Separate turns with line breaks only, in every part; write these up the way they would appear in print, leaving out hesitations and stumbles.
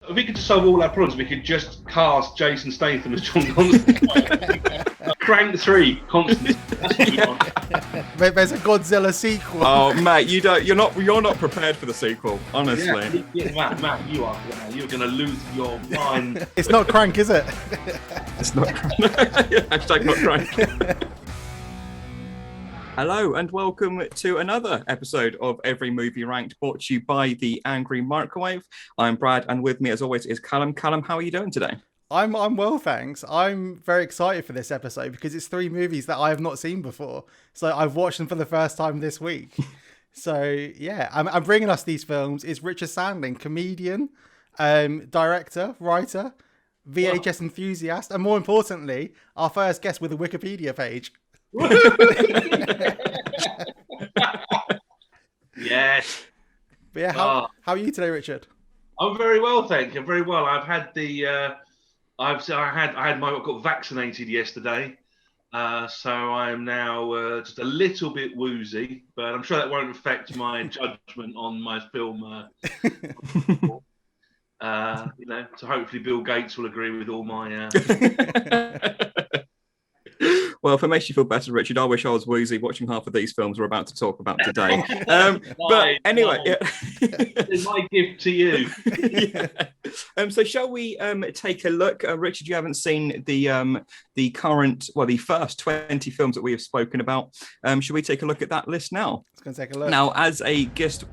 if we could just solve all our problems, we could just cast Jason Statham as John Constantine. Crank 3, Constantine. That's what we want.
There's a Godzilla sequel.
Oh, Matt, you're not prepared for the sequel, honestly.
Matt, you are. You're going to lose your mind.
It's not Crank, is it?
It's not Crank. Hashtag not Crank. Hello and welcome to another episode of Every Movie Ranked, brought to you by the Angry Microwave. I'm Brad, and with me as always is Callum. Callum, how are you doing today?
I'm well, thanks. I'm very excited for this episode because it's 3 movies that I have not seen before. So I've watched them for the first time this week. So yeah, I'm bringing us these films. It's Richard Sandling, comedian, director, writer, VHS enthusiast, and more importantly, our first guest with a Wikipedia page.
Yes.
But yeah, how are you today, Richard?
I'm very well, thank you. Very well. I've had the I got vaccinated yesterday, so I'm now just a little bit woozy, but I'm sure that won't affect my judgment on my film. So hopefully Bill Gates will agree with all my.
Well, if it makes you feel better, Richard, I wish I was woozy watching half of these films we're about to talk about today. But anyway,
It's my gift to you.
Yeah. So shall we take a look? Richard, you haven't seen the first 20 films that we have spoken about. Should we take a look at that list now?
Let's go take a look.
Now, as a guest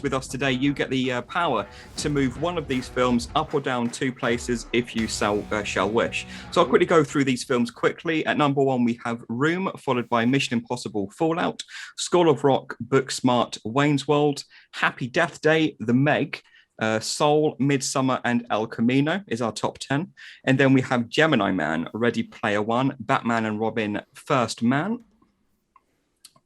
with us today, you get the power to move one of these films up or down 2 places if you shall wish. So I'll quickly go through these films quickly. At number 1, we have Room, followed by Mission Impossible Fallout, School of Rock, Booksmart, Wayne's World, Happy Death Day, The Meg, Soul, Midsummer, and El Camino is our top 10. And then we have Gemini Man, Ready Player One, Batman and Robin, First Man,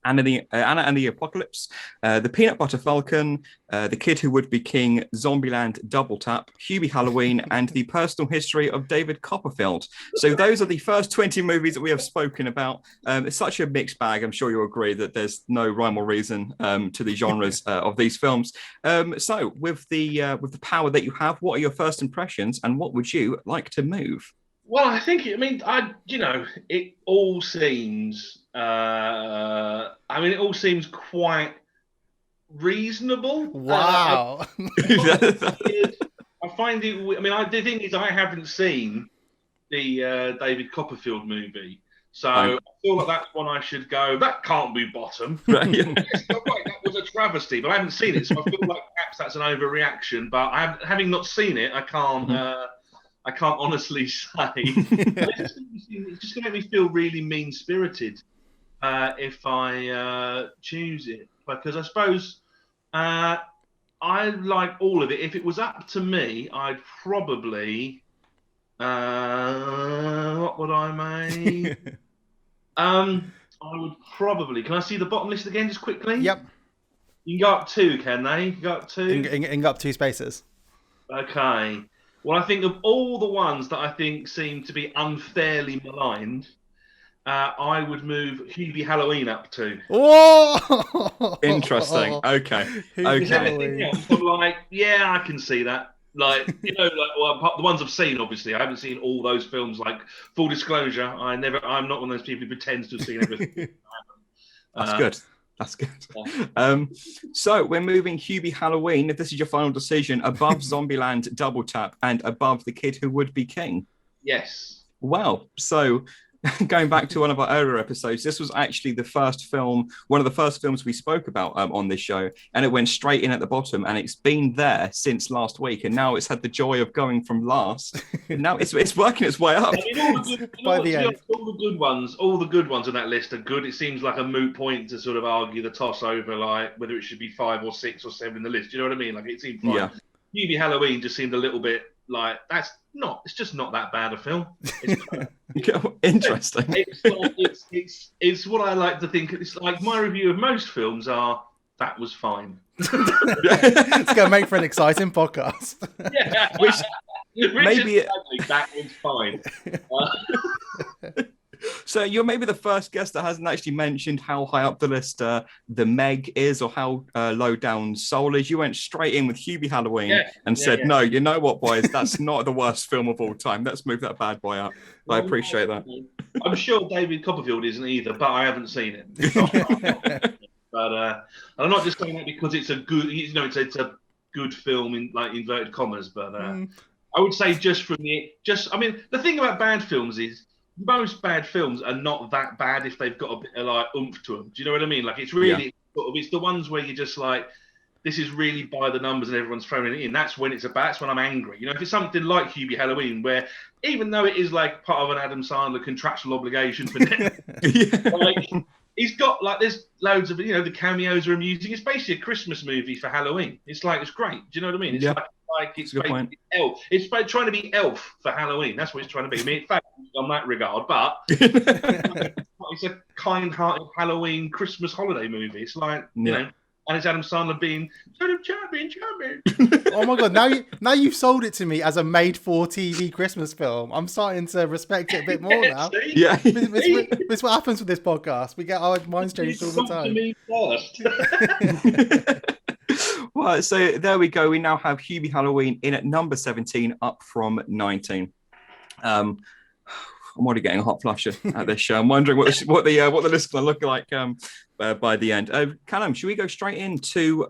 Anna and the Apocalypse, The Peanut Butter Falcon, The Kid Who Would Be King, Zombieland Double Tap, Hubie Halloween, and The Personal History of David Copperfield. So those are the first 20 movies that we have spoken about. It's such a mixed bag. I'm sure you'll agree that there's no rhyme or reason to the genres of these films. So with the power that you have, what are your first impressions, and what would you like to move?
Well, I think it all seems. It all seems quite reasonable.
Wow.
I find it. The thing is, I haven't seen the David Copperfield movie, so I feel like that's one I should go. That can't be bottom.
Right.
Yes, right, that was a travesty, but I haven't seen it, so I feel like perhaps that's an overreaction. But having not seen it, I can't. I can't honestly say. It's just going to make me feel really mean-spirited if I choose it. Because I suppose I like all of it. If it was up to me, I'd probably... what would I make? I would probably... Can I see the bottom list again just quickly?
Yep.
You can go up 2, can they? You can go up 2?
You can go up 2 spaces.
Okay. Well, I think of all the ones that I think seem to be unfairly maligned, I would move Hubie Halloween up to.
Whoa!
Interesting. Okay.
Everything else, I'm like, yeah, I can see that. Like, the ones I've seen, obviously, I haven't seen all those films. Like, full disclosure, I'm not one of those people who pretends to have seen everything.
That's good. That's good. So we're moving Hubie Halloween, if this is your final decision, above Zombieland Double Tap and above The Kid Who Would Be King.
Yes.
Wow. So going back to one of our earlier episodes, this was actually one of the first films we spoke about on this show, and it went straight in at the bottom, and it's been there since last week, and now it's had the joy of going from last. Now it's working its way up.
All the good ones on that list are good. It seems like a moot point to sort of argue the toss over, like whether it should be 5 or 6 or 7 in the list. You know what I mean? Like, it seemed fine. Yeah. Hubie Halloween just seemed a little bit like it's just not that bad a film.
Interesting.
It's what I like to think. It's like my review of most films are. That was fine.
It's going to make for an exciting podcast.
Yeah. Maybe that was fine.
So you're maybe the first guest that hasn't actually mentioned how high up the list The Meg is, or how low down Soul is. You went straight in with Hubie Halloween and said, no, you know what, boys, that's not the worst film of all time. Let's move that bad boy up. Well, I appreciate that.
I'm sure David Copperfield isn't either, but I haven't seen it. But I'm not just saying that because it's a good, it's a good film in like inverted commas. But I would say I mean, the thing about bad films is most bad films are not that bad if they've got a bit of like oomph to them. Do you know what I mean? Like it's really it's the ones where you're just like, this is really by the numbers and everyone's throwing it in. That's when that's when I'm angry. You know, if it's something like Hubie Halloween, where even though it is like part of an Adam Sandler contractual obligation for like, he's got like there's loads of the cameos are amusing. It's basically a Christmas movie for Halloween. It's great. Do you know what I mean? It's like it's basically Elf. It's trying to be Elf for Halloween. That's what it's trying to be. I mean, it fails on that regard, but it's a kind-hearted Halloween Christmas holiday movie. It's like you know. And it's Adam Sandler being sort of charming.
Oh my god! Now you've sold it to me as a made-for-TV Christmas film. I'm starting to respect it a bit more now.
Yeah,
this what happens with this podcast. We get our minds changed all the time.
Well, so there we go. We now have Hubie Halloween in at number 17, up from 19. I'm already getting a hot flush at this show. I'm wondering what the list is going to look like by the end. Callum, should we go straight into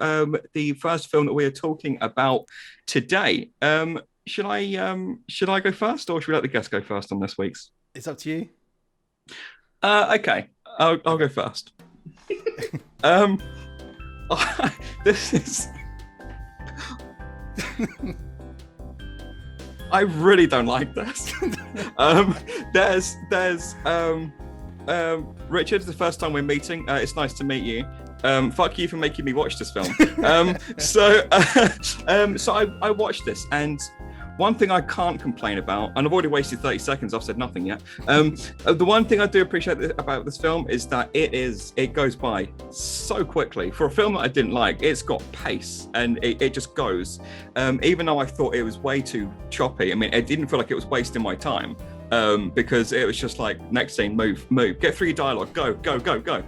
the first film that we are talking about today? Should I go first, or should we let the guest go first on this week's?
It's up to you.
Okay, I'll go first. This is. I really don't like this. There's Richard, it's the first time we're meeting. It's nice to meet you. Fuck you for making me watch this film. So I watched this, and one thing I can't complain about, and I've already wasted 30 seconds, I've said nothing yet. The one thing I do appreciate about this film is that it goes by so quickly. For a film that I didn't like, it's got pace, and it just goes. Even though I thought it was way too choppy, I mean, it didn't feel like it was wasting my time. Because it was just like, next scene, move, get through your dialogue, go.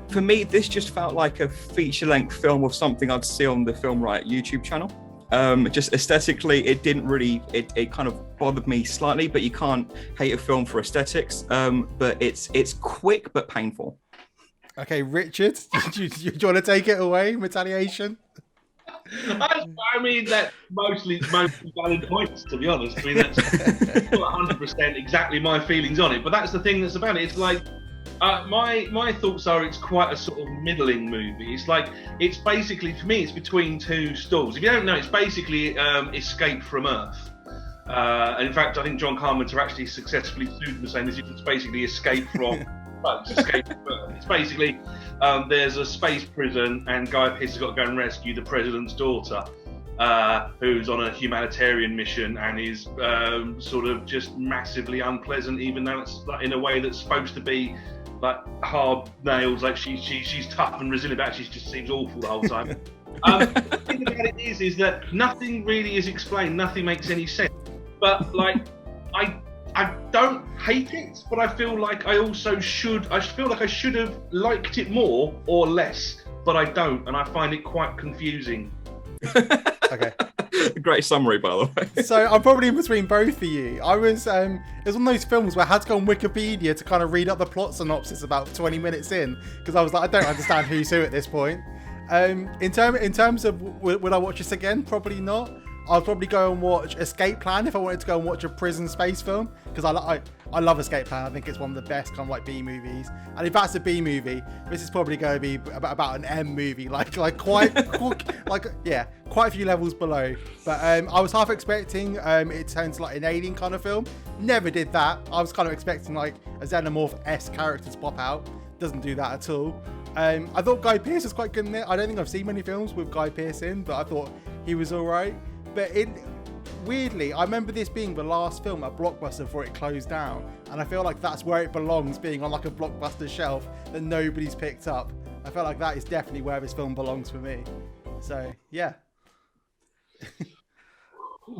For me, this just felt like a feature-length film of something I'd see on the Film Riot YouTube channel. Just aesthetically, it didn't really, it kind of bothered me slightly, but you can't hate a film for aesthetics. But it's quick but painful.
Okay, Richard, do you want to take it away? Retaliation?
I mean, that's mostly valid points, to be honest. I mean, that's 100% exactly my feelings on it. But that's the thing that's about it. It's like, my thoughts are it's quite a sort of middling movie. It's basically, for me, it's between two stools. If you don't know, it's basically Escape from Earth. And in fact, I think John Carpenter actually successfully sued them, saying it's basically Escape from Escape from Earth. It's basically there's a space prison, and Guy Pearce has got to go and rescue the president's daughter, who's on a humanitarian mission and is sort of just massively unpleasant, even though it's like, in a way that's supposed to be like hard nails, like she's tough and resilient, but actually she just seems awful the whole time. The thing about it is that nothing really is explained, nothing makes any sense. But like, I don't hate it, but I feel like I should have liked it more or less, but I don't, and I find it quite confusing.
Okay.
Great summary, by the way.
So I'm probably in between both of you. It was one of those films where I had to go on Wikipedia to kind of read up the plot synopsis about 20 minutes in, because I was like, I don't understand who's who at this point. In terms of would I watch this again? Probably not. I'll probably go and watch Escape Plan if I wanted to go and watch a prison space film, because I love Escape Plan. I think it's one of the best kind of like B movies. And if that's a B movie, this is probably going to be about an M movie, like quite quite a few levels below. But I was half expecting it turns like an Alien kind of film. Never did that. I was kind of expecting like a Xenomorph-esque character to pop out. Doesn't do that at all. I thought Guy Pearce was quite good in it. I don't think I've seen many films with Guy Pearce in, but I thought he was all right. But weirdly, I remember this being the last film at Blockbuster before it closed down, and I feel like that's where it belongs, being on like a Blockbuster shelf that nobody's picked up. I feel like that is definitely where this film belongs for me. So yeah.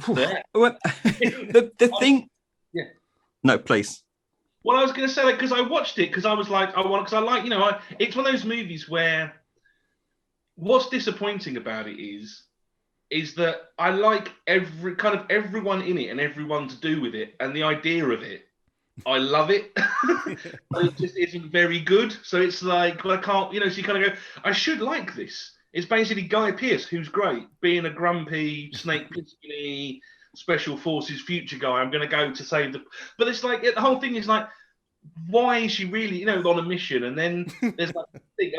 The thing.
Yeah.
No, please.
Well, I was going to say that because I watched it because I was like, because I like, it's one of those movies where what's disappointing about it is that I like everyone in it and everyone to do with it and the idea of it. I love it, but it just isn't very good. So it's like, well, I can't, so you kind of go, I should like this. It's basically Guy Pearce, who's great, being a grumpy, Snake Plissken-y, Special Forces future guy. I'm going to go to save the. But it's like, the whole thing is like, why is she really, on a mission? And then there's like,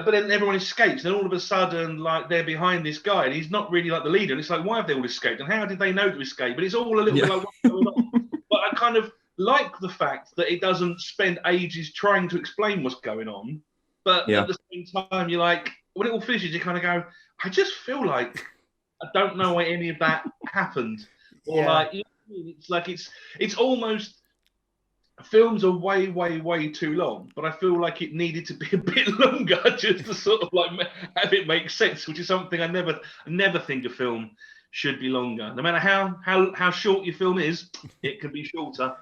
but then everyone escapes. And then all of a sudden, like, they're behind this guy, and he's not really like the leader. And it's like, why have they all escaped? And how did they know to escape? But it's all a little bit like, what's going on? But I kind of like the fact that it doesn't spend ages trying to explain what's going on. But at the same time, you're like, when it all finishes, you kind of go, I just feel like I don't know why any of that happened. Or like, it's like, it's almost, films are way, way, way too long, but I feel like it needed to be a bit longer just to sort of like have it make sense, which is something I never think a film should be longer. No matter how short your film is, it can be shorter.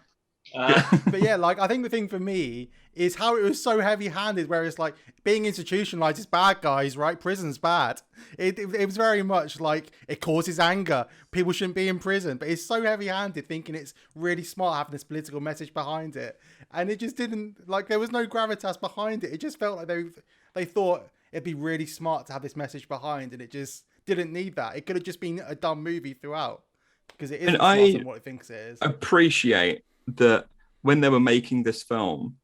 But yeah, like I think the thing for me is how it was so heavy-handed, where it's like being institutionalized is bad, guys, right? Prison's bad. It was very much like it causes anger. People shouldn't be in prison, but it's so heavy-handed, thinking it's really smart having this political message behind it, and it just didn't, like, there was no gravitas behind it. It just felt like they thought it'd be really smart to have this message behind, and it just didn't need that. It could have just been a dumb movie throughout, because it isn't smarter than what it thinks it is.
Appreciate that when they were making this film,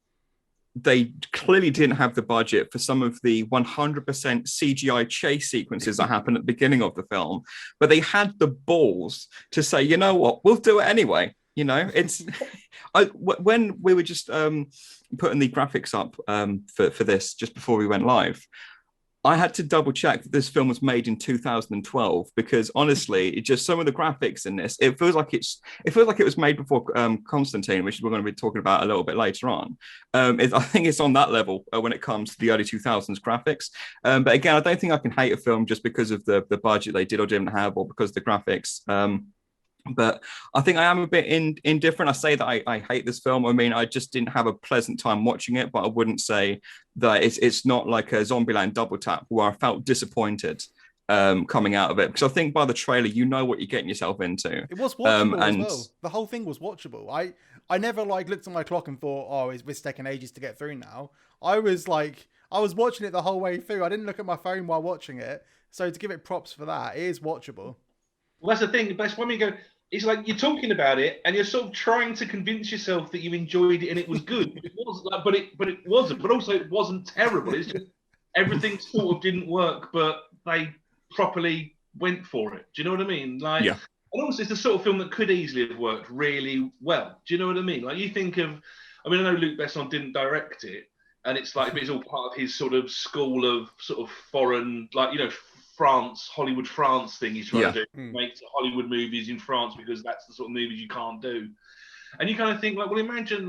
they clearly didn't have the budget for some of the 100% CGI chase sequences that happen at the beginning of the film, but they had the balls to say, you know what, we'll do it anyway. It's when we were just putting the graphics up for this just before we went live, I had to double check that this film was made in 2012, because honestly, it just, some of the graphics in this, it feels like it was made before Constantine, which we're going to be talking about a little bit later on. I think it's on that level when it comes to the early 2000s graphics. But again, I don't think I can hate a film just because of the budget they did or didn't have, or because of the graphics. But I think I am a bit indifferent. I say that I hate this film. I mean, I just didn't have a pleasant time watching it, but I wouldn't say that it's not like a Zombieland double tap where I felt disappointed coming out of it. Because I think by the trailer, you know what you're getting yourself into.
It was watchable as well. The whole thing was watchable. I never looked at my clock and thought, oh, it's taking ages to get through now. I was watching it the whole way through. I didn't look at my phone while watching it. So to give it props for that, it is watchable.
Well, that's the thing. But when we go, it's like you're talking about it and you're sort of trying to convince yourself that you enjoyed it and it was good. It was like, but it wasn't. But also, it wasn't terrible. It's just everything sort of didn't work, but they properly went for it. Do you know what I mean? Like,
yeah.
And also, it's the sort of film that could easily have worked really well. Do you know what I mean? Like, you think of, I mean, I know Luc Besson didn't direct it, and it's like, but it's all part of his sort of school of sort of foreign, like, Hollywood France thing he's trying to do. Make Hollywood movies in France because that's the sort of movies you can't do. And you kind of think, like, well, imagine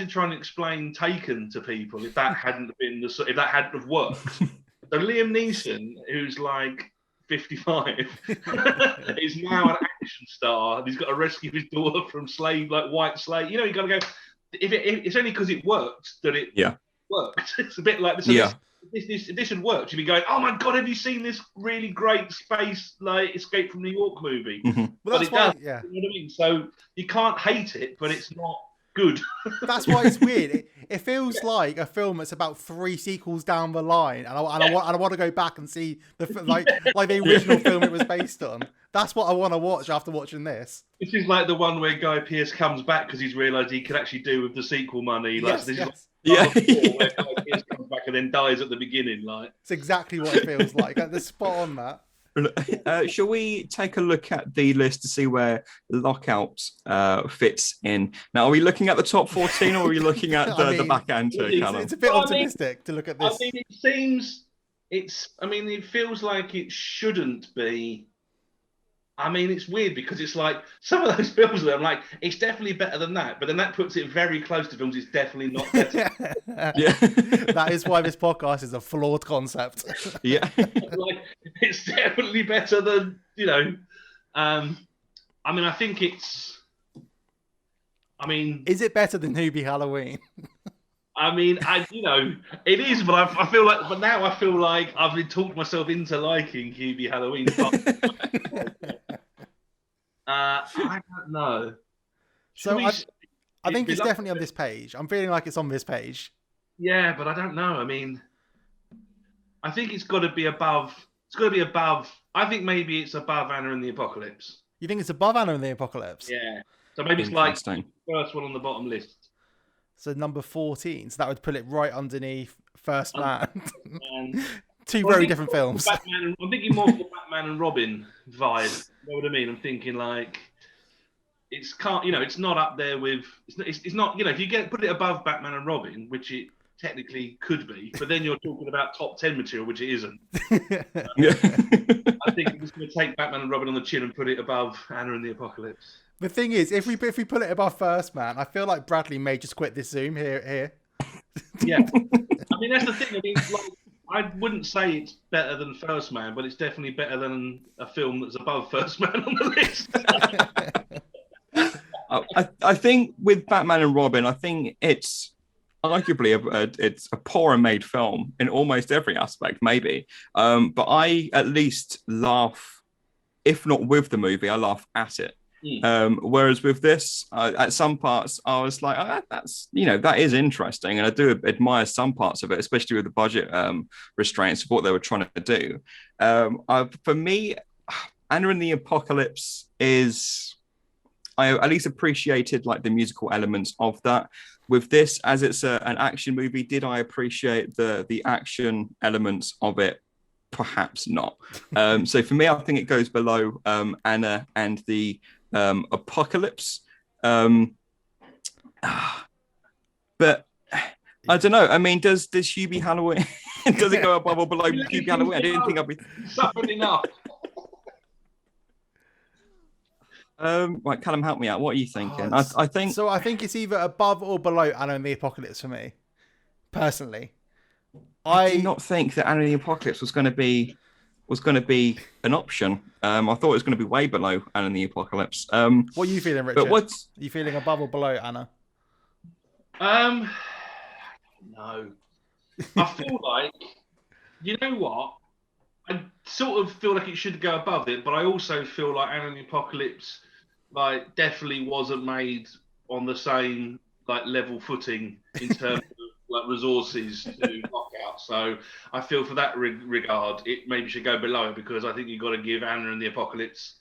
trying to explain Taken to people if that hadn't been if that hadn't have worked. So Liam Neeson, who's like 55, is now an action star. And he's got to rescue his daughter from white slave. You got to go. If it's only because it worked that it worked. It's a bit like this.
Yeah.
If this had worked, you'd be going, oh my God, have you seen this really great space, like, Escape from New York movie?
Mm-hmm.
Well, that's why,
you know what I mean? So you can't hate it, but it's not good.
That's why it's weird. It feels like a film that's about 3 sequels down the line, and I want to go back and see the original film it was based on. That's what I want to watch after watching this.
This is like the one where Guy Pearce comes back because he's realised he can actually do with the sequel money.
Yes.
Where Guy Pearce comes back and then dies at the beginning. Like,
it's exactly what it feels like. The spot on that.
Shall we take a look at the list to see where Lockout fits in? Now, are we looking at the top 14 or are we looking at the back end?
It's a bit optimistic to look at this.
I mean, it feels like it shouldn't be. I mean, it's weird because it's like some of those films that I'm like, it's definitely better than that, but then that puts it very close to films it's definitely not better.
Yeah.
That is why this podcast is a flawed concept.
Yeah.
Like, it's definitely better than, I mean, I think it's I mean,
Is it better than Hubie Halloween?
it is, but I feel like, but now I feel like I've been talked myself into liking Hubie Halloween. I don't know.
So I think it's definitely on this page. I'm feeling like it's on this page.
Yeah, but I don't know. I mean, I think it's got to be above. It's got to be above. I think maybe it's above Anna and the Apocalypse.
You think it's above Anna and the Apocalypse?
Yeah. So maybe it's like the first one on the bottom list.
So number 14. So that would put it right underneath First Man. Two very different films.
I'm thinking more of the Batman and Robin vibe. You know what I mean? I'm thinking like it's not up there with. It's not. If you put it above Batman and Robin, which it technically could be, but then you're talking about top 10 material, which it isn't. I think I'm just going to take Batman and Robin on the chin and put it above Anna and the Apocalypse.
The thing is, if we put it above First Man, I feel like Bradley may just quit this Zoom here.
Yeah, I mean that's the thing. I mean, I wouldn't say it's better than First Man, but it's definitely better than a film that's above First Man on the list.
I think with Batman and Robin, I think it's arguably it's a poorer made film in almost every aspect, maybe. But I at least laugh, if not with the movie, I laugh at it. Whereas with this, at some parts, I was like, that is interesting. And I do admire some parts of it, especially with the budget restraints of what they were trying to do. For me, Anna and the Apocalypse is, I at least appreciated like the musical elements of that. With this, as it's an action movie, did I appreciate the action elements of it? Perhaps not. So for me, I think it goes below Anna and the Apocalypse. But I don't know. I mean, does Hubie Halloween does it go above or below Hubie Halloween? I didn't think I'd be
suffered enough.
Right,
Callum, help me out. What are you thinking? I think
it's either above or below Anna and the Apocalypse for me, personally. I
did not think that Anna and the Apocalypse was going to be an option. I thought it was going to be way below Anna and the Apocalypse.
What are you feeling, Richard?
But are
you feeling above or below Anna?
No. I feel like, you know what? I sort of feel like it should go above it, but I also feel like Anna and the Apocalypse, like, definitely wasn't made on the same like level footing in terms of like resources to Lockout. So I feel for that regard, it maybe should go below it, because I think you've got to give Anna and the Apocalypse,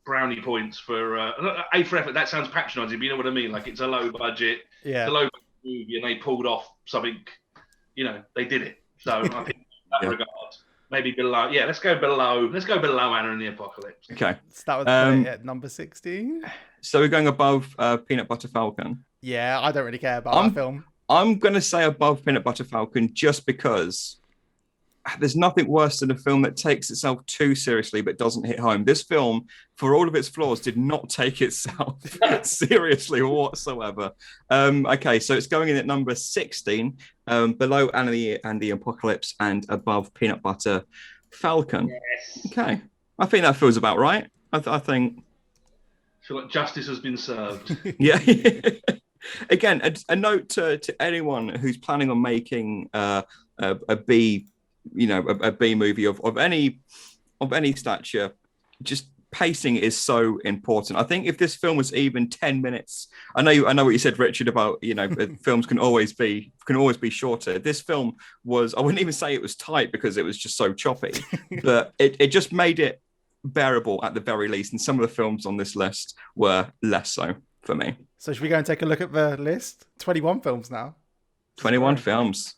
brownie points for A for effort. That sounds patronising, but you know what I mean. Like, it's a low budget, it's a low budget movie, and they pulled off something. They did it. So I think in that regard, maybe below. Yeah, let's go below. Let's go below Anna and the Apocalypse.
Okay,
so that was at number 16.
So we're going above Peanut Butter Falcon.
Yeah, I don't really care about that film.
I'm going to say above Peanut Butter Falcon just because there's nothing worse than a film that takes itself too seriously but doesn't hit home. This film, for all of its flaws, did not take itself seriously whatsoever. Okay, so it's going in at number 16, below Anna and the Apocalypse and above Peanut Butter Falcon.
Yes.
Okay, I think that feels about right. I think...
I feel like justice has been served.
Yeah. Again, a note to anyone who's planning on making a B movie of any stature. Just pacing is so important. I think if this film was even 10 minutes, I know what you said, Richard, about films can always be shorter. This film was, I wouldn't even say it was tight because it was just so choppy, but it just made it bearable at the very least. And some of the films on this list were less so for me.
So should we go and take a look at the list? 21 films now.
21 films.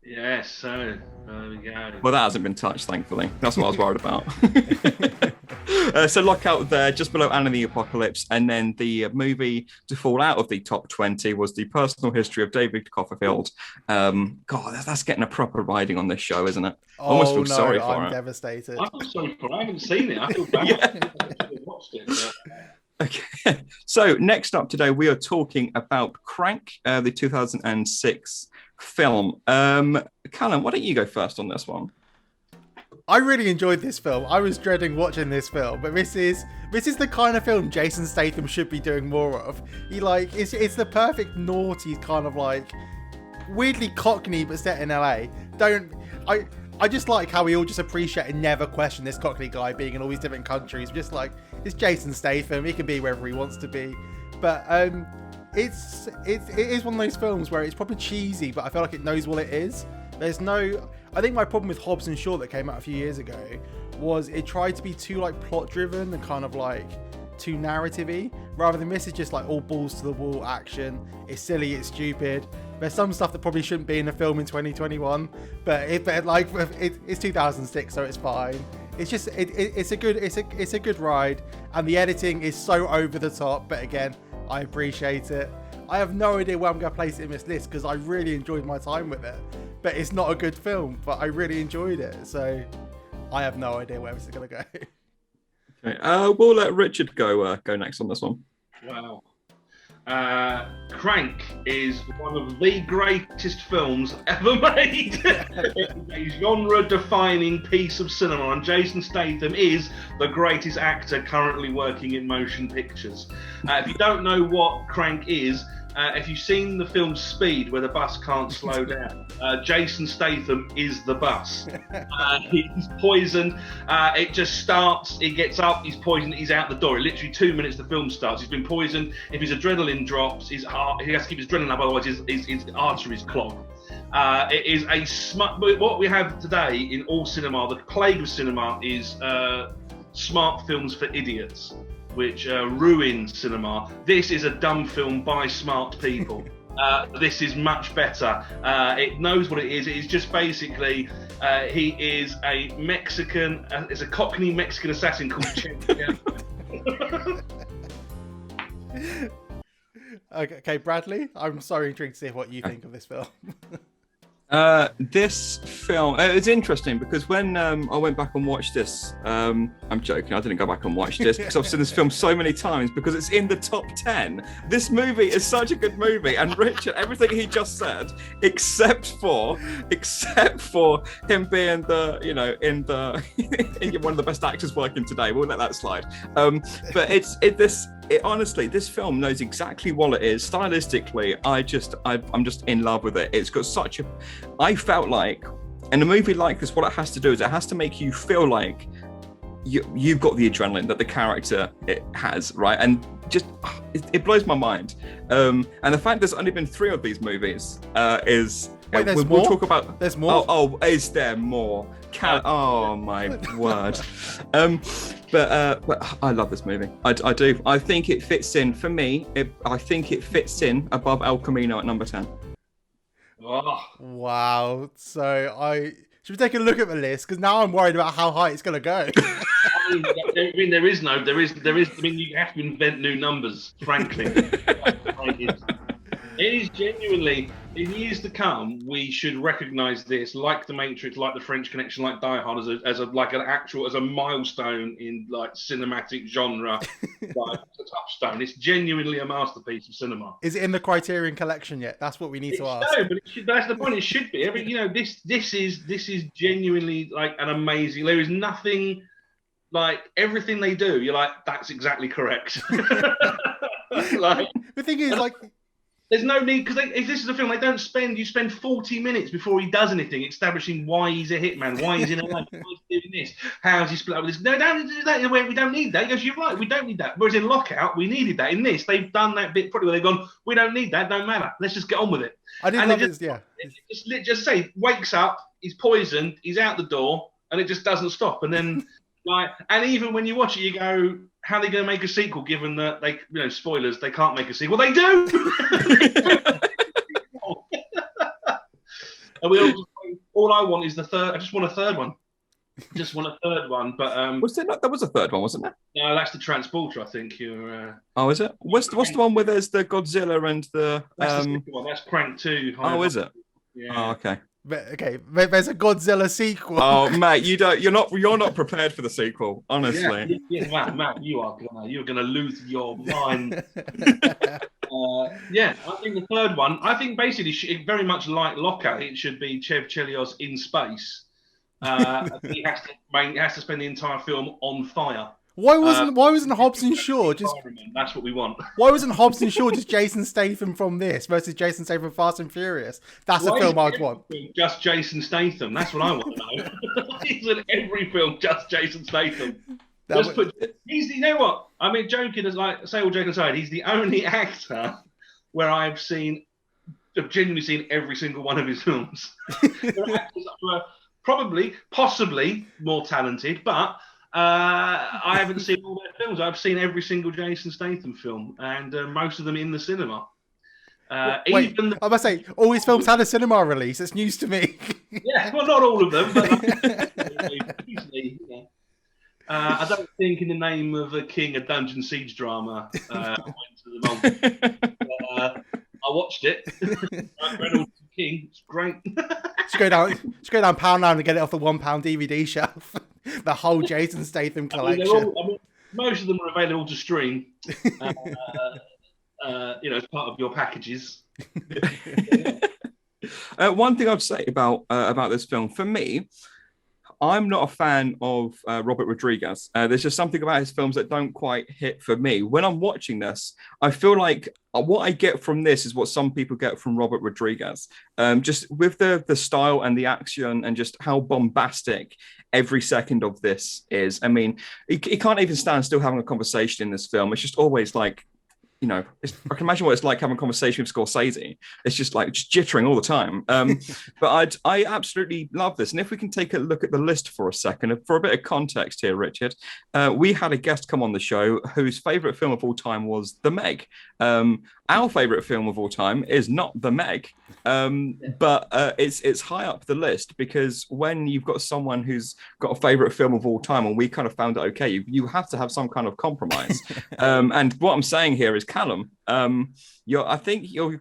Yes, so there we go.
Well, that hasn't been touched, thankfully. That's what I was worried about. So Lockout there, just below Anna and the Apocalypse. And then the movie to fall out of the top 20 was The Personal History of David Copperfield. God, that's getting a proper riding on this show, isn't it? I almost feel sorry for
I'm
it.
devastated.
I feel sorry for it. I haven't seen it. I feel bad. I watched it. But...
Okay, so next up today, we are talking about Crank, the 2006 film. Callum, why don't you go first on this one?
I really enjoyed this film. I was dreading watching this film, but this is the kind of film Jason Statham should be doing more of. It's the perfect naughty kind of like weirdly Cockney but set in LA. I just like how we all just appreciate and never question this Cockney guy being in all these different countries. Just like, it's Jason Statham, he can be wherever he wants to be. But it is one of those films where it's probably cheesy, but I feel like it knows what it is. I think my problem with Hobbs and Shaw that came out a few years ago was it tried to be too like plot driven and kind of like too narrative-y, rather than this is just like all balls to the wall action. It's silly, it's stupid. There's some stuff that probably shouldn't be in a film in 2021, but it's 2006, so it's fine. It's just it's a good ride, and the editing is so over the top. But again, I appreciate it. I have no idea where I'm going to place it in this list because I really enjoyed my time with it. But it's not a good film, but I really enjoyed it. So I have no idea where this is going to go.
Okay, we'll let Richard go next on this one.
Wow. Crank is one of the greatest films ever made. It's a genre-defining piece of cinema, and Jason Statham is the greatest actor currently working in motion pictures. If you don't know what Crank is, if you've seen the film Speed, where the bus can't slow down, Jason Statham is the bus. He's poisoned. It just starts. He gets up. He's poisoned. He's out the door. Literally 2 minutes. The film starts. He's been poisoned. If his adrenaline drops, he has to keep his adrenaline up. Otherwise, his arteries clog. It is a smart. What we have today in all cinema, the plague of cinema, is smart films for idiots, which ruin cinema. This is a dumb film by smart people. This is much better. It knows what it is. It is just basically, he is a Mexican, it's a Cockney Mexican assassin called Chen.
Okay, Bradley, I'm sorry intrigued to see what you think of this film.
This film, it's interesting because when I went back and watched this, I'm joking, I didn't go back and watch this because I've seen this film so many times because it's in the top 10. This movie is such a good movie, and Richard, everything he just said, except for him being the, in one of the best actors working today, we'll let that slide. But honestly, this film knows exactly what it is. Stylistically, I'm just in love with it. It's got such a, I felt like in a movie like this, what it has to do is it has to make you feel like you've got the adrenaline that the character it has, right? And just it blows my mind. And the fact there's only been 3 of these movies is.
Wait, there's
we'll
more?
talk about.
There's more.
Oh, is there more? Oh my word! But I love this movie. I do. I think it fits in for me. I think it fits in above El Camino at number 10.
Oh. Wow. So should we take a look at the list? Because now I'm worried about how high it's going to go.
I mean, there is. I mean, you have to invent new numbers. Frankly, it is genuinely. In years to come, we should recognise this, like The Matrix, like The French Connection, like Die Hard, as a milestone in like cinematic genre, like a touchstone. It's genuinely a masterpiece of cinema.
Is it in the Criterion Collection yet? That's what we need to ask.
No, but that's the point. It should be. This is genuinely like an amazing. There is nothing like everything they do. You're like, that's exactly correct. Like
the thing is, like.
There's no need, because if this is a film, you spend 40 minutes before he does anything, establishing why he's a hitman, why he's in LA, why he's doing this, how's he split up with this. No, don't do that. We don't need that. He goes, you're right, we don't need that. Whereas in Lockout, we needed that. In this, they've done that bit probably where they've gone, we don't need that, don't matter. Let's just get on with it.
I didn't love this, yeah.
Just say, wakes up, he's poisoned, he's out the door, and it just doesn't stop. And then, and even when you watch it, you go, how are they going to make a sequel given that they, spoilers, they can't make a sequel? They do! And all I want is the third. I just want a third one. Just want a third one. But
there was a third one, wasn't there?
No, that's the Transporter, I think. You're.
Oh, is it? What's the one where there's the Godzilla and the?
That's the second one. That's Crank 2.
Oh, is it?
Yeah.
Oh, okay.
Okay, there's a Godzilla sequel.
Oh, Matt, you're not prepared for the sequel, honestly.
Yeah, Matt, you are gonna lose your mind. Yeah, I think the third one. I think basically very much like Lockout, it should be Chev Chelios in space. He has to spend the entire film on fire.
Why wasn't Hobbs and Shaw just?
That's what we want.
Why wasn't Hobbs and Shaw just Jason Statham from this versus Jason Statham Fast and Furious? That's a film I'd want.
Just Jason Statham. That's what I want to know. He's in every film, just Jason Statham. You know what? I mean, joking as say all joking aside, he's the only actor where I've genuinely seen every single one of his films. There are actors who are possibly more talented, but I haven't seen all their films. I've seen every single Jason Statham film, and most of them in the cinema.
I must say, all his films had a cinema release. It's news to me.
Yeah, well, not all of them, but easily. Yeah. I don't think In the Name of a King, a Dungeon Siege drama, went to the moment. I watched it. Reynolds King, it's great.
Just go down Poundland and get it off the £1 DVD shelf. The whole Jason Statham collection.
Most of them are available to stream. As part of your packages.
One thing I'd say about this film, for me, I'm not a fan of Robert Rodriguez. There's just something about his films that don't quite hit for me. When I'm watching this, I feel like what I get from this is what some people get from Robert Rodriguez. Just with the style and the action and just how bombastic every second of this is. I mean, he can't even stand still having a conversation in this film. It's just always like, I can imagine what it's like having a conversation with Scorsese. It's just jittering all the time. But I absolutely love this. And if we can take a look at the list for a second, for a bit of context here, Richard, we had a guest come on the show whose favourite film of all time was The Meg. Our favourite film of all time is not The Meg, but it's high up the list because when you've got someone who's got a favourite film of all time, and we kind of found out, okay, you have to have some kind of compromise. And what I'm saying here is, Callum, I think your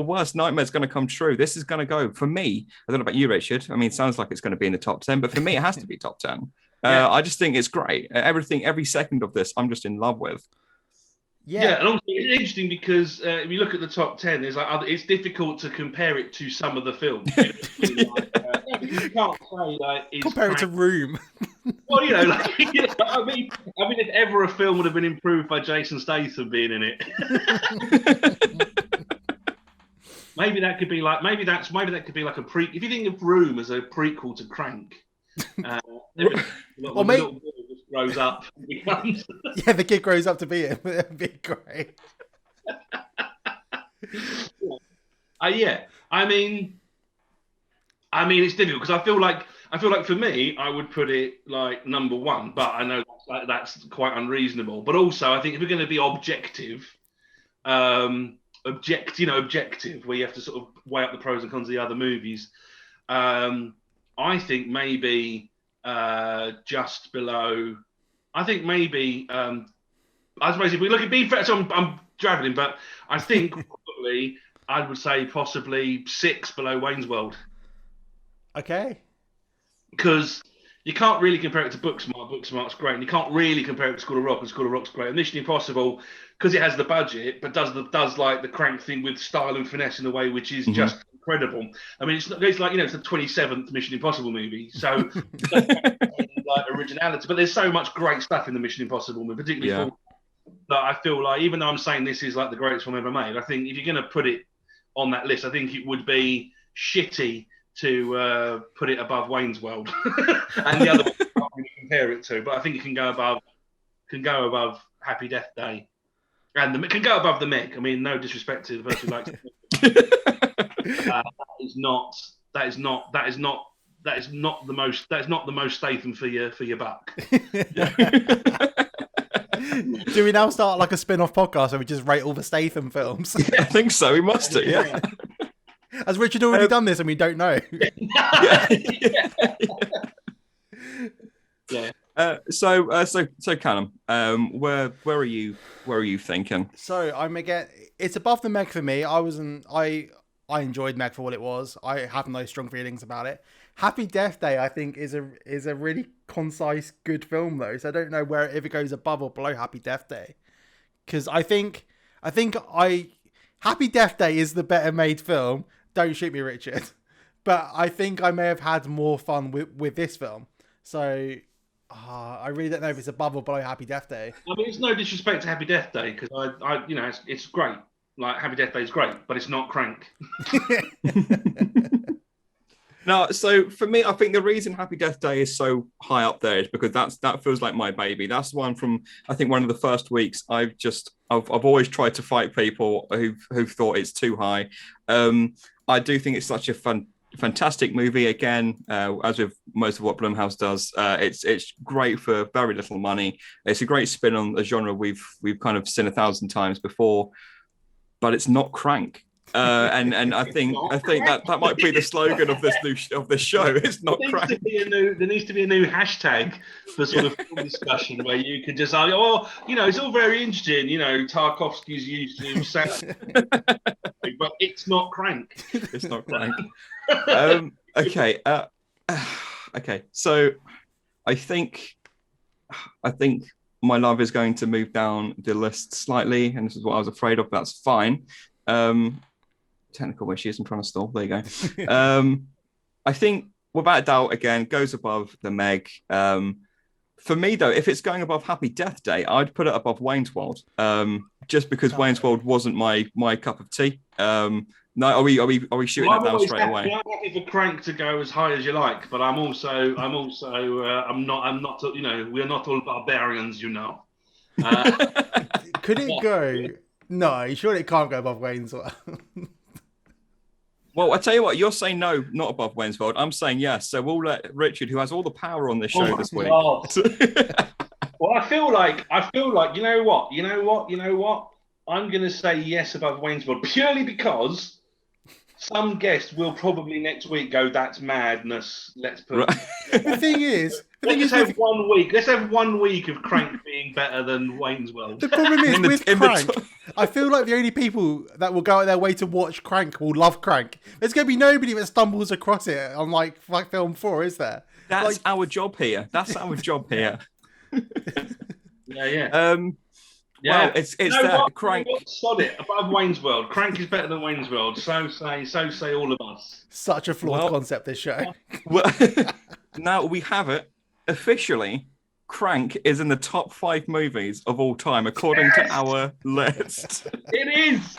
worst nightmare is going to come true. This is going to go, for me, I don't know about you, Richard. I mean, it sounds like it's going to be in the top 10, but for me, it has to be top 10. Yeah. I just think it's great. Every second of this, I'm just in love with.
Yeah, and also it's interesting because if you look at the top 10, there's it's difficult to compare it to some of the films. You can't say
compare it to Room.
Well, I mean, if ever a film would have been improved by Jason Statham being in it, maybe that could be like a pre. If you think of Room as a prequel to Crank,
well,
maybe. Grows up and becomes...
Yeah, the kid grows up to be him. That'd be great.
Yeah. I mean, it's difficult because I feel like for me, I would put it like number one, but I know that's quite unreasonable. But also, I think if we're going to be objective, where you have to sort of weigh up the pros and cons of the other movies, I think maybe. Just below, I think maybe. I suppose if we look at being fair, so I'm travelling, but I think probably I would say possibly 6 below Wayne's World.
Okay.
Because you can't really compare it to Booksmart. Booksmart's great, and you can't really compare it to School of Rock, and School of Rock's great. And Mission Impossible, because it has the budget, but does like the Crank thing with style and finesse in a way which is just incredible. I mean, it's like it's the 27th Mission Impossible movie, so like originality. But there's so much great stuff in the Mission Impossible movie, particularly that I feel like, even though I'm saying this is like the greatest film ever made, I think if you're going to put it on that list, I think it would be shitty to put it above Wayne's World and the other one you can't really compare it to. But I think it can go above Happy Death Day, and it can go above The Meg. I mean, no disrespect to the person who likes it. That is not the most Statham for your buck.
Do we now start like a spin-off podcast where we just rate all the Statham films?
I think so. We must do. Yeah.
Has Richard already done this and we don't know?
Yeah.
So Callum, where are you thinking?
So it's above The Meg for me. I enjoyed Meg for what it was. I have no strong feelings about it. Happy Death Day, I think, is a really concise, good film though. So I don't know if it goes above or below Happy Death Day, because I think Happy Death Day is the better made film. Don't shoot me, Richard. but I think I may have had more fun with this film. So I really don't know if it's above or below Happy Death Day.
I mean, it's no disrespect to Happy Death Day, because I you know, it's great. Like, Happy Death Day is great, but it's not Crank.
No, so for me, I think the reason Happy Death Day is so high up there is because that feels like my baby. That's one from, I think, one of the first weeks. I've always tried to fight people who've thought it's too high. I do think it's such a fantastic movie. Again, as with most of what Blumhouse does, it's great for very little money. It's a great spin on a genre we've kind of seen 1,000 times before, but it's not Crank. And I think that might be the slogan of this show. It's not Crank.
There needs to be a new hashtag for sort of film discussion where you can just argue, oh, you know, it's all very interesting, you know, Tarkovsky's use of sound, but it's not Crank.
It's not Crank. Okay. Okay. So I think my love is going to move down the list slightly, and this is what I was afraid of. That's fine. Technical issues. I'm trying to stall. There you go. I think, without a doubt, again, goes above the Meg. For me, though, if it's going above Happy Death Day, I'd put it above Wayne's World. Just because Wayne's World wasn't my cup of tea. No, are we shooting that down straight away?
I'm happy for Crank to go as high as you like, but I'm not. You know, we're not all barbarians, you know.
Could it go? No, surely it can't go above Wayne's World.
Well, I tell you what, you're saying no, not above Wayne's World. I'm saying yes. So we'll let Richard, who has all the power on this show this week.
Well, I feel like you know what? I'm going to say yes above Wayne's World purely because some guest will probably next week go, "That's madness." Let's put.
Right. The thing is,
let's have 1 week. Let's have 1 week of Crank being better than Wayne's World.
The problem is with Crank, I feel like the only people that will go out their way to watch Crank will love Crank. There's going to be nobody that stumbles across it on like film 4, is there?
That's our job here. That's our job here.
Yeah. Yeah,
well, it's that Crank.
Sod it above Wayne's World. Crank is better than Wayne's World. So say all of us.
Such a flawed concept, this show.
Well, now we have it officially. Crank is in the top 5 movies of all time, according to our list.
It is.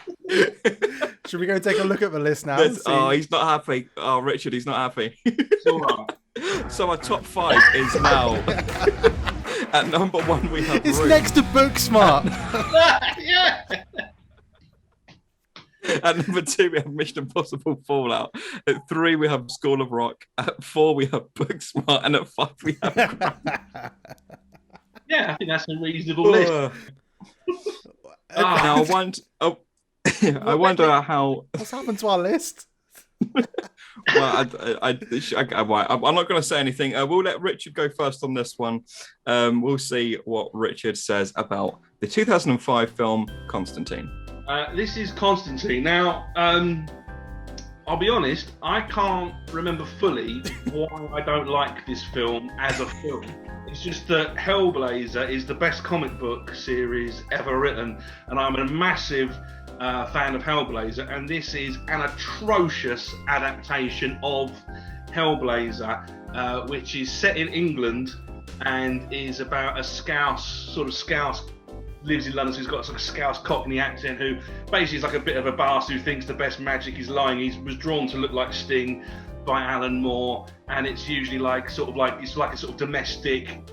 Should we go take a look at the list now?
Oh, he's not happy. Oh, Richard, he's not happy.
It's all right.
So our top 5 is now. At number 1, we have.
It's next to Booksmart.
Yeah.
At number 2, we have Mission Impossible Fallout. At 3, we have School of Rock. At 4, we have Booksmart. And at 5, we have Crank.
Yeah, I think that's a reasonable list.
Now, I wonder how.
What's happened to our list?
Well, I'm not going to say anything. We'll let Richard go first on this one. We'll see what Richard says about the 2005 film Constantine.
This is Constantine. Now, I'll be honest, I can't remember fully why I don't like this film as a film. It's just that Hellblazer is the best comic book series ever written, and I'm a massive fan of Hellblazer, and this is an atrocious adaptation of Hellblazer, which is set in England and is about a Scouse lives in London, so he's got sort of Scouse Cockney accent, who basically is like a bit of a bastard who thinks the best magic is lying. He was drawn to look like Sting by Alan Moore, and it's usually it's like a sort of domestic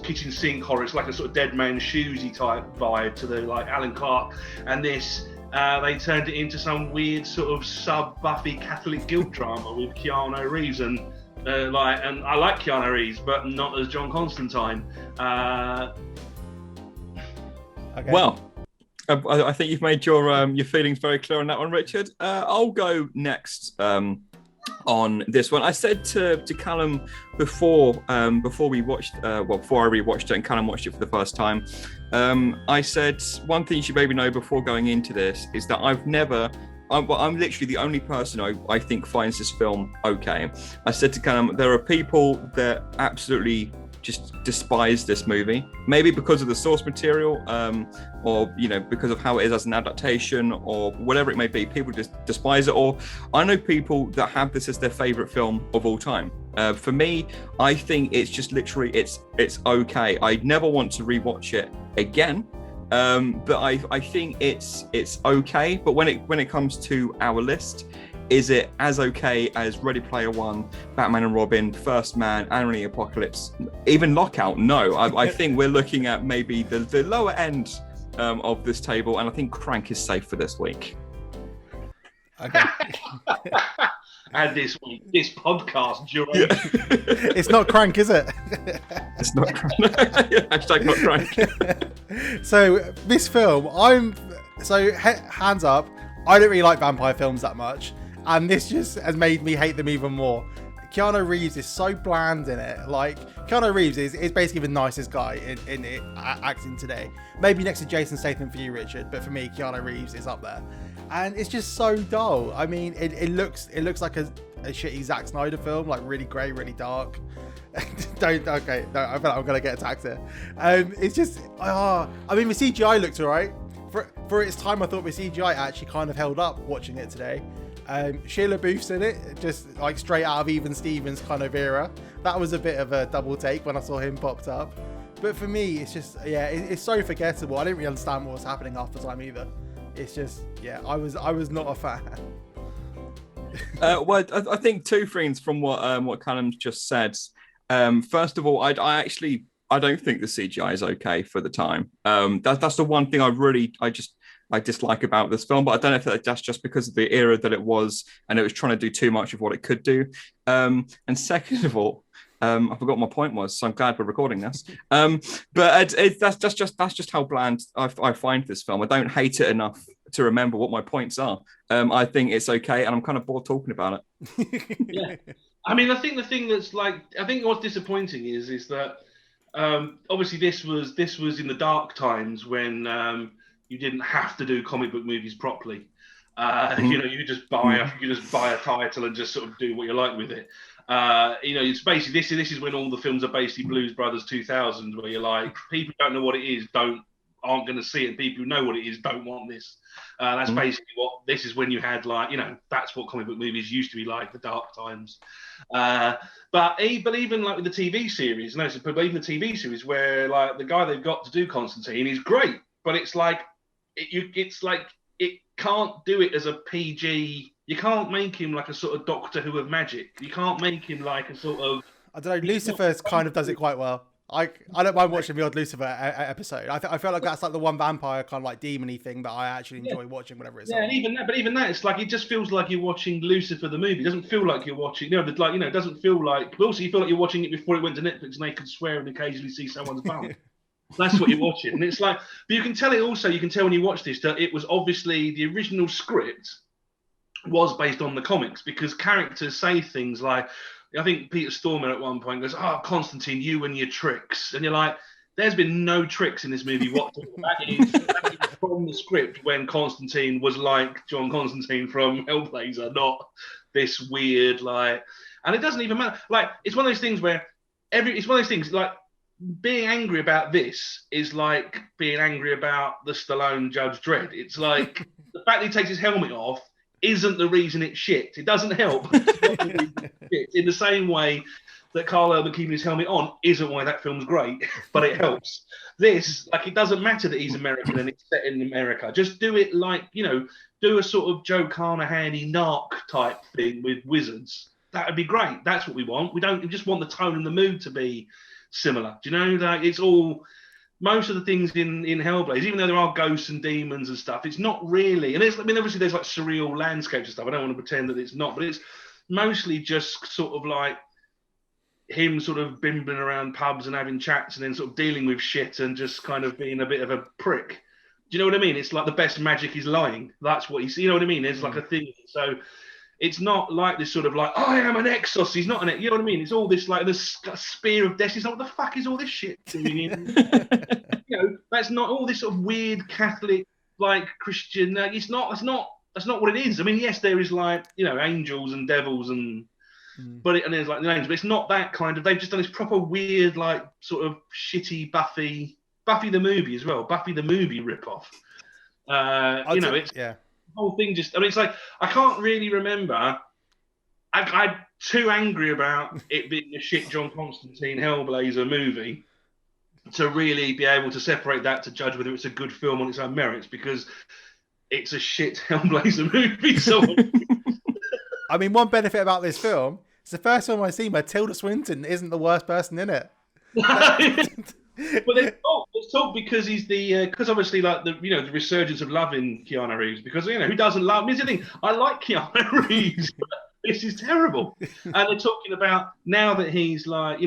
kitchen sink horror. It's like a sort of Dead Man Shoesy type vibe to the like Alan Clark, and this they turned it into some weird sort of sub-Buffy Catholic guilt drama with Keanu Reeves, and and I like Keanu Reeves, but not as John Constantine.
Okay.
Well, I think you've made your feelings very clear on that one, Richard. I'll go next on this one. I said to Callum before we watched, before I rewatched it and Callum watched it for the first time, I said one thing you should maybe know before going into this is that I'm literally the only person I think finds this film okay. I said to Callum, there are people that absolutely just despise this movie. Maybe because of the source material, or because of how it is as an adaptation, or whatever it may be. People just despise it. Or I know people that have this as their favorite film of all time. For me, I think it's just literally it's okay. I never want to rewatch it again. But I think it's okay. But when it comes to our list, is it as okay as Ready Player One, Batman and Robin, First Man, and the Apocalypse, even Lockout? No, I think we're looking at maybe the lower end of this table, and I think Crank is safe for this week.
Okay.
And this week, this podcast duration.
It's not Crank, is it?
It's not Crank. Hashtag not Crank.
So this film, hands up, I don't really like vampire films that much, and this just has made me hate them even more. Keanu Reeves is so bland in it. Like, Keanu Reeves is basically the nicest guy in acting today. Maybe next to Jason Statham for you, Richard, but for me, Keanu Reeves is up there. And it's just so dull. I mean, it looks like a shitty Zack Snyder film, like really grey, really dark. I feel like I'm gonna get attacked here. It's just, I mean, the CGI looked alright. For its time, I thought the CGI actually kind of held up watching it today. Sheila Booth's in it, just like straight out of Even Stevens kind of era. That was a bit of a double take when I saw him popped up. But for me, it's just, it's so forgettable. I didn't really understand what was happening half the time either. It's just, I was not a fan.
Well, I think two things from what Callum's just said. First of all, I don't think the CGI is okay for the time. That's the one thing I dislike about this film, but I don't know if that's just because of the era that it was, and it was trying to do too much of what it could do. And second of all, I forgot what my point was, so I'm glad we're recording this. But that's just how bland I find this film. I don't hate it enough to remember what my points are. I think it's okay, and I'm kind of bored talking about it.
Yeah, I mean, I think the thing that's I think what's disappointing is that obviously this was in the dark times when you didn't have to do comic book movies properly. You just buy a title and just sort of do what you like with it. It's basically this is when all the films are basically Blues Brothers 2000, where you're like, people who don't know what it is aren't going to see it, and people who know what it is don't want this. That's basically what this is, when you had that's what comic book movies used to be like, the dark times. But even like with the TV series, but even the TV series where like the guy they've got to do Constantine is great, but it's like it can't do it as a PG. You can't make him like a sort of Doctor Who of magic. You can't make him like a sort of,
I don't know. Lucifer kind of does it quite well. I don't mind watching the odd Lucifer episode. I feel like that's like the one vampire kind of like demony thing that I actually enjoy watching whenever it's on.
And even that, it's like, it just feels like you're watching Lucifer the movie. It doesn't feel like you're watching. It doesn't feel like. But also, you feel like you're watching it before it went to Netflix, and they could swear and occasionally see someone's bum. That's what you're watching, and it's like. But you can tell it also. You can tell when you watch this that it was obviously the original script was based on the comics, because characters say things like, I think Peter Stormer at one point goes, "Oh, Constantine, you and your tricks," and you're like, "There's been no tricks in this movie whatsoever." That is from the script, when Constantine was like John Constantine from Hellblazer, not this weird like. And it doesn't even matter. Like, it's one of those things where like being angry about this is like being angry about the Stallone Judge Dredd. It's like the fact that he takes his helmet off isn't the reason it's shit. It doesn't help. In the same way that Carl Urban keeping his helmet on isn't why that film's great, but it helps. This, like, it doesn't matter that he's American and it's set in America. Just do it like, do a sort of Joe Carnahan-y narc type thing with wizards. That would be great. That's what we want. We just want the tone and the mood to be similar. Do you know? Like, it's all. Most of the things in Hellblazer, even though there are ghosts and demons and stuff, it's not really. And obviously there's like surreal landscapes and stuff. I don't want to pretend that it's not, but it's mostly just sort of like him sort of bimbling around pubs and having chats and then sort of dealing with shit and just kind of being a bit of a prick. Do you know what I mean? It's like the best magic is lying. That's what he's. You know what I mean? It's like a thing. So it's not like this sort of like, I am an exorcist. He's not you know what I mean? It's all this like this spear of destiny. It's like, what the fuck is all this shit doing? That's not all this sort of weird Catholic like Christian. It's not. That's not what it is. I mean, yes, there is like angels and devils and and there's like the names, but it's not that kind of. They've just done this proper weird, like sort of shitty Buffy the movie as well, Buffy the movie ripoff. It's the whole thing. Just, I mean, it's like I can't really remember. I'm too angry about it being a shit John Constantine Hellblazer movie to really be able to separate that to judge whether it's a good film on its own merits, because it's a shit Hellblazer movie. So,
I mean, one benefit about this film, it's the first film I've seen where Tilda Swinton isn't the worst person in it.
Well, it's talk because he's because obviously like the resurgence of love in Keanu Reeves, because who doesn't love him? Here's the thing, I like Keanu Reeves. This is terrible. And they're talking about now that he's like,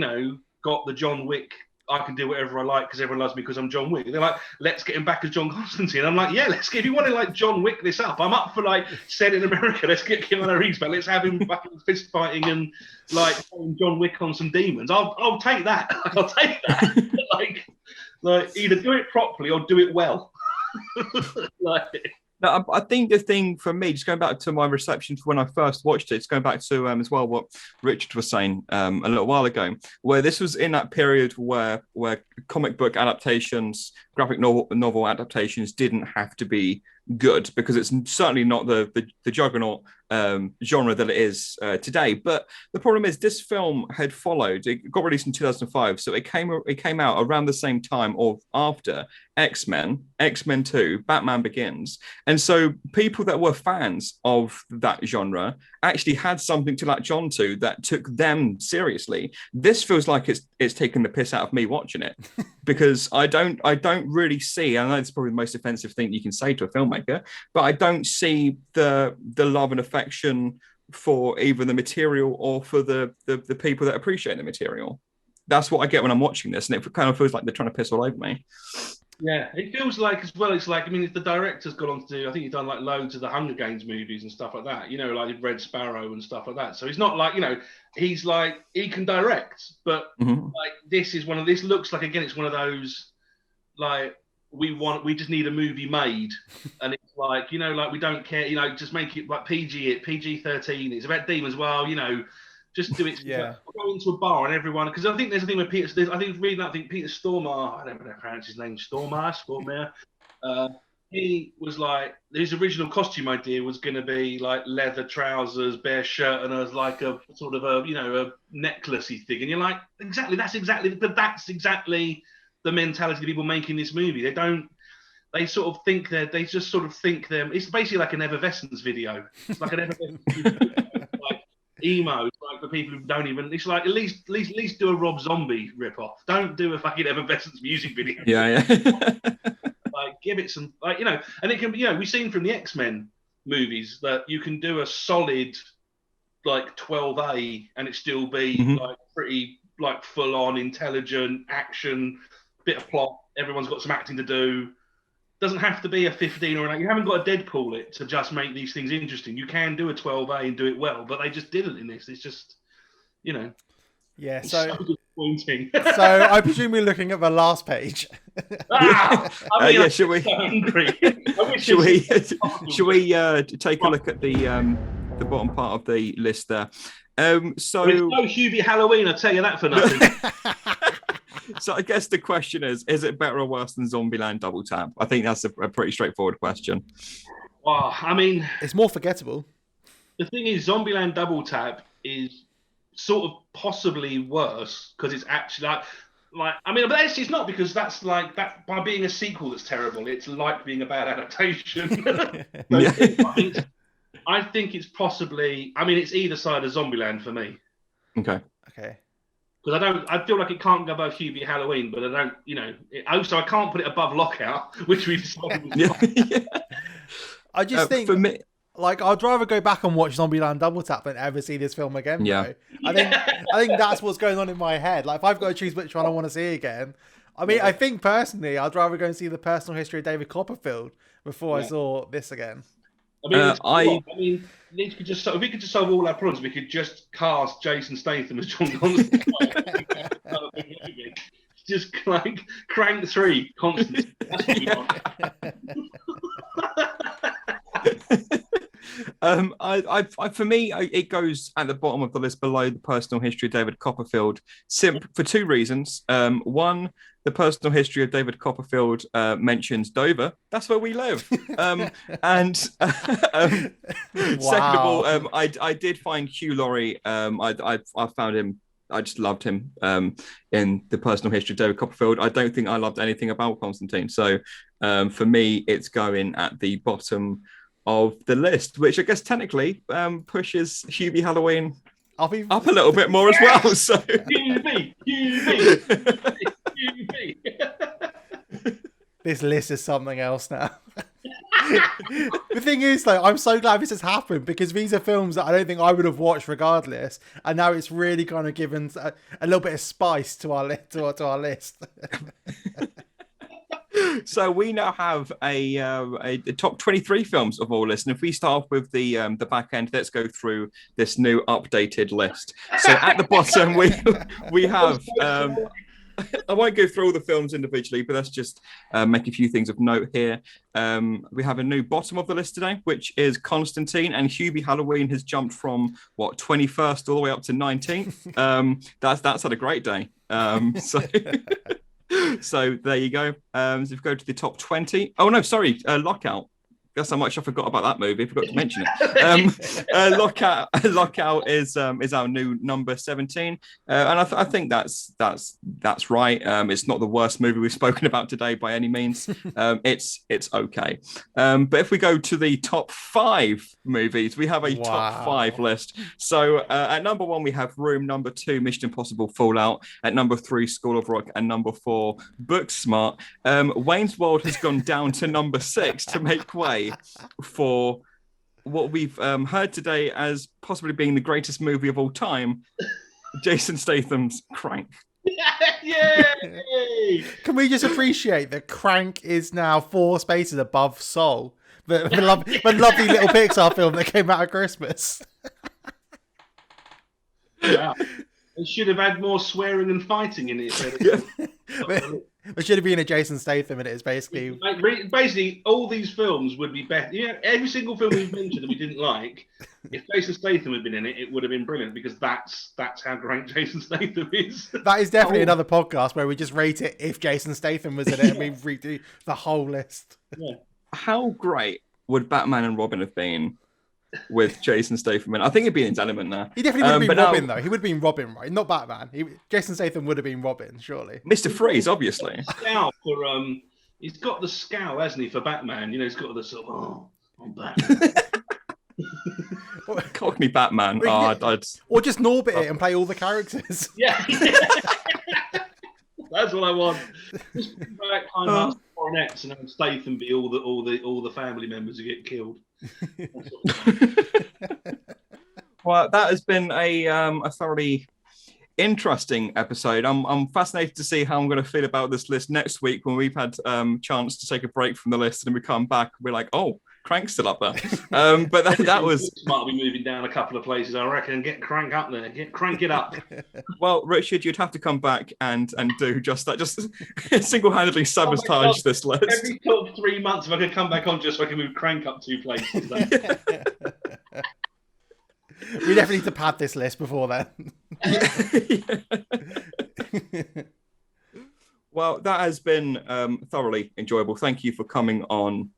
got the John Wick, I can do whatever I like because everyone loves me because I'm John Wick. They're like, let's get him back as John Constantine. I'm like, yeah, let's get, if you want to like John Wick this up, I'm up for like set in America. Let's get Keanu Reeves back. Let's have him back in fist fighting and like John Wick on some demons. I'll take that. I'll take that. like either do it properly or do it well.
No, I think the thing for me, just going back to my reception for when I first watched it, it's going back to as well what Richard was saying a little while ago, where this was in that period where comic book adaptations, graphic novel adaptations didn't have to be good, because it's certainly not the juggernaut genre that it is today. But the problem is this film had followed, it got released in 2005, so it came out around the same time or after X-Men 2, Batman Begins. And so people that were fans of that genre actually had something to latch on to that took them seriously. This feels like it's taken the piss out of me watching it, because I don't really see, I know it's probably the most offensive thing you can say to a filmmaker, but I don't see the love and affection for either the material or for the people that appreciate the material. That's what I get when I'm watching this, and it kind of feels like they're trying to piss all over me.
Yeah, it feels like as well. It's like, I mean, if the director's gone on to do, I think he's done like loads of the Hunger Games movies and stuff like that. Like Red Sparrow and stuff like that. So he's not like, he's like, he can direct, but like this looks like, again, it's one of those like we just need a movie made, and it's like, like we don't care, just make it like PG-13. It's about demons. Well, just do it.
Yeah.
Go into a bar and everyone, because I think there's a thing with Peter. I think reading that, I think Peter Stormare, I don't know how to pronounce his name, Stormare. He was like, his original costume idea was going to be like leather trousers, bare shirt, and as like a sort of a a necklacey thing. And you're like, that's exactly the mentality of people making this movie. They just sort of think it's basically like an Effervescence video. It's like an Effervescence video. Emo, like for people who don't even. It's like at least do a Rob Zombie ripoff. Don't do a fucking Effervescence music video.
Yeah.
Like give it some, and it can be. We've seen from the X-Men movies that you can do a solid like 12A and it still be like pretty like full on intelligent action, bit of plot. Everyone's got some acting to do. Doesn't have to be a 15 or an. You haven't got to Deadpool it to just make these things interesting. You can do a 12A and do it well, but they just didn't in this. It's just,
Yeah.
So disappointing.
So I presume we're looking at the last page.
Should we?
Should we take a look at the bottom part of the list there? It's
no Hubie Halloween. I'll tell you that for nothing.
So I guess the question is it better or worse than Zombieland Double Tap? I think that's a pretty straightforward question.
Well, I mean,
it's more forgettable.
The thing is, Zombieland Double Tap is sort of possibly worse because it's actually like I mean, but it's not, because that's like that by being a sequel that's terrible. It's like being a bad adaptation. I think it's possibly. I mean, it's either side of Zombieland for me.
Okay.
Because I feel like it can't go above Hubie Halloween, but I don't, also I can't put it above Lockout, which we decided was
I just think, for me, like, I'd rather go back and watch Zombieland Double Tap than ever see this film again.
Yeah.
I think that's what's going on in my head. Like, if I've got to choose which one I want to see again, I mean, I think personally, I'd rather go and see the personal history of David Copperfield before I saw this again.
I mean, if we could just solve all our problems, we could just cast Jason Statham as John Constantine. Just like crank 3 Constantine. That's what we want.
For me, it goes at the bottom of the list below the personal history of David Copperfield, for two reasons. One, the personal history of David Copperfield mentions Dover. That's where we live. And second of all, I did find Hugh Laurie. I found him. I just loved him in the personal history of David Copperfield. I don't think I loved anything about Constantine. So for me, it's going at the bottom of the list, which I guess technically pushes Hubie Halloween up a little bit more as well. So
Hubie.
This list is something else now. The thing is, though, I'm so glad this has happened because these are films that I don't think I would have watched regardless, and now it's really kind of given a little bit of spice to our list.
So we now have a top 23 films of all lists, and if we start off with the back end, let's go through this new updated list. So at the bottom we have. I won't go through all the films individually, but let's just make a few things of note here. We have a new bottom of the list today, which is Constantine, and Hubie Halloween has jumped from 21st all the way up to 19th. That's had a great day. So there you go. So if we go to the top 20. Oh no, sorry, Lockout. That's how much I forgot about that movie. I forgot to mention it. Lockout is our new number 17, and I think that's right. It's not the worst movie we've spoken about today by any means. It's okay. But if we go to the top 5 movies, we have a top 5 list. So at number 1 we have Room. Number 2, Mission Impossible Fallout. At number 3, School of Rock. And number 4, Booksmart. Wayne's World has gone down to number 6 to make way for what we've heard today as possibly being the greatest movie of all time, Jason Statham's Crank.
Yay!
Can we just appreciate that Crank is now 4 spaces above Soul, the lovely little Pixar film that came out at Christmas?
Yeah. It should have had more swearing and fighting in it.
There should have been a Jason Statham in it. Is basically
all these films would be better. Yeah, every single film we've mentioned that we didn't like, if Jason Statham had been in it, it would have been brilliant because that's how great Jason Statham is.
That is definitely another podcast where we just rate it if Jason Statham was in it and we redo the whole list.
Yeah.
How great would Batman and Robin have been with Jason Statham? I think he'd be in his element there.
He definitely would have been Robin, though. He would have been Robin, right? Not Batman. Jason Statham would have been Robin, surely.
Mr. Freeze, obviously.
He's got the scowl, hasn't he, for Batman? You know, he's got the sort of, I'm Batman.
Cockney Batman.
Or just Norbit it and play all the characters.
Yeah. That's what I want. Just bring back Coronets and have Statham be all the family members who get killed.
Well, that has been a thoroughly interesting episode. I'm fascinated to see how I'm going to feel about this list next week when we've had chance to take a break from the list and we come back. We're like, oh, Crank's still up there. But that was
might be moving down a couple of places, I reckon. Get Crank up there. Crank it up.
Well, Richard, you'd have to come back and do just that. Just single-handedly sabotage this list.
Every sort of 3 months, if I could come back on just so I can move Crank up 2 places.
We definitely need to pad this list before then.
Well, that has been thoroughly enjoyable. Thank you for coming on,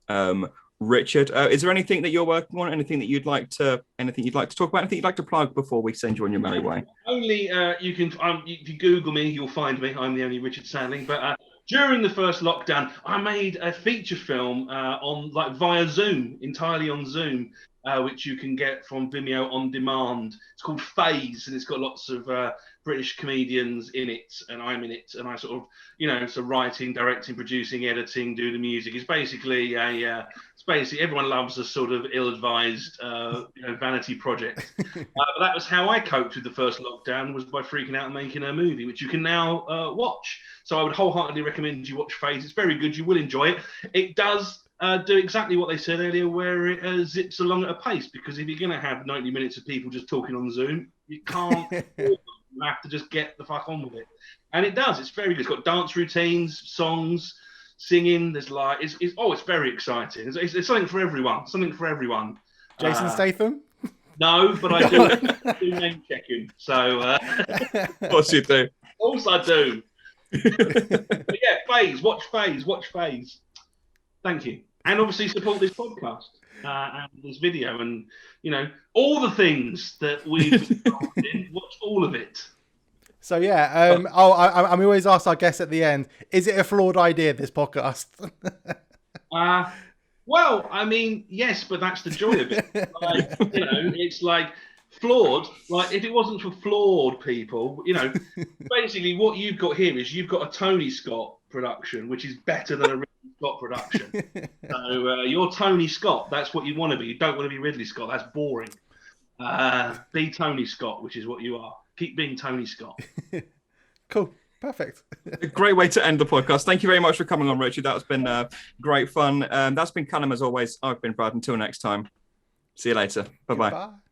Richard. Is there anything that you're working on? Anything you'd like to talk about? Anything you'd like to plug before we send you on your merry way?
Only you can. If you Google me, you'll find me. I'm the only Richard Sandling. But during the first lockdown, I made a feature film via Zoom, entirely on Zoom. Which you can get from Vimeo on demand. It's called Phase, and it's got lots of British comedians in it, and I'm in it, and I sort of, so writing, directing, producing, editing, do the music. It's basically everyone loves a sort of ill-advised, vanity project. But that was how I coped with the first lockdown, was by freaking out and making a movie, which you can now watch. So I would wholeheartedly recommend you watch Phase. It's very good. You will enjoy it. It does do exactly what they said earlier, where it zips along at a pace, because if you're going to have 90 minutes of people just talking on Zoom, you can't. You have to just get the fuck on with it. And it does. It's very good. It's got dance routines, songs, singing. There's it's very exciting. It's something for everyone.
Jason Statham?
No, but I do name checking. So,
Of course you do.
of course I do. But yeah, Phase. Watch Phase. Thank you. And obviously support this podcast and this video and, all the things that we've in. Watch all of it.
So yeah, I'm always asked our guests at the end, is it a flawed idea, this podcast?
Well, I mean, yes, but that's the joy of it. It's like flawed. Like if it wasn't for flawed people, basically what you've got here is you've got a Tony Scott production, which is better than a Ridley Scott production. So you're Tony Scott. That's what you want to be. You don't want to be Ridley Scott. That's boring. Be Tony Scott, which is what you are. Keep being Tony Scott.
Cool. Perfect.
A great way to end the podcast. Thank you very much for coming on, Richard. That's been great fun. That's been Callum as always. I've been Brad. Until next time. See you later. Bye-bye.
Goodbye.